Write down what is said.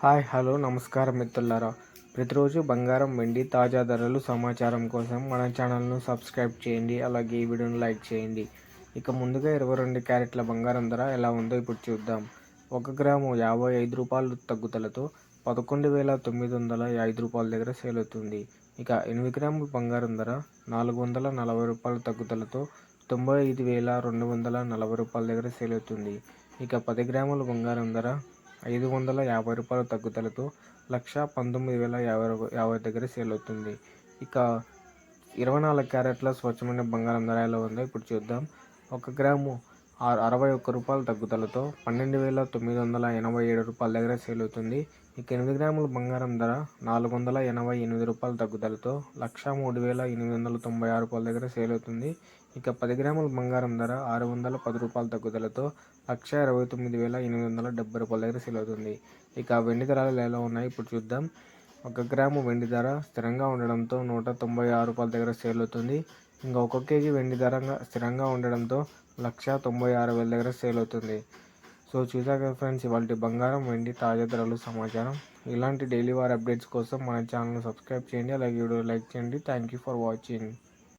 Hi hello నమస్కారం మిత్రులారా. ప్రతిరోజు బంగారం వెండి తాజా ధరలు సమాచారం కోసం మన ఛానల్ను సబ్స్క్రైబ్ చేయండి. అలాగే ఈ వీడియోను లైక్ చేయండి. ఇక ముందుగా 22 క్యారెట్ల బంగారం ధర ఎలా ఉందో ఇప్పుడు చూద్దాం. 1 గ్రాము 55 రూపాయలు తగ్గుదలతో 11,905 రూపాయల దగ్గర సేల్ అవుతుంది. ఇక 8 గ్రాముల బంగారం ధర 440 రూపాయల తగ్గుదలతో 95,240 రూపాయల దగ్గర సేల్ అవుతుంది. ఇక 10 గ్రాముల బంగారం ధర 550 రూపాయల తగ్గుదలతో 1,19,050 దగ్గర సేల్ అవుతుంది. ఇక 24 క్యారెట్ల స్వచ్ఛమైన బంగారం ధర ఎలా ఉందో ఇప్పుడు చూద్దాం. 1 గ్రాము 61 రూపాయల తగ్గుదలతో 12,987 రూపాయల దగ్గర సేల్ అవుతుంది. ఇక 8 గ్రాముల బంగారం ధర 488 రూపాయల తగ్గుదలతో 1,03,896 రూపాయల దగ్గర సేల్ అవుతుంది. ఇక 10 గ్రాముల బంగారం ధర 610 రూపాయల తగ్గుదలతో 1,29,870 రూపాయల దగ్గర సేల్ అవుతుంది. ఇక వెండి ధరలు ఎలా ఉన్నాయి ఇప్పుడు చూద్దాం. 1 గ్రాము వెండి ధర స్థిరంగా ఉండడంతో 196 రూపాయల దగ్గర సేల్ అవుతుంది. ఇంకా 1 కేజీ వెండి ధర స్థిరంగా ఉండడంతో 1,96,000 దగ్గర సేల్ అవుతుంది. సో చూసారు కదా ఫ్రెండ్స్, ఇవాళ బంగారం వెండి తాజా ధరలు సమాచారం. ఇలాంటి డైలీ వార్ అప్డేట్స్ కోసం మన ఛానల్ను సబ్స్క్రైబ్ చేయండి. అలాగే వీడియో లైక్ చేయండి. Thank you for watching.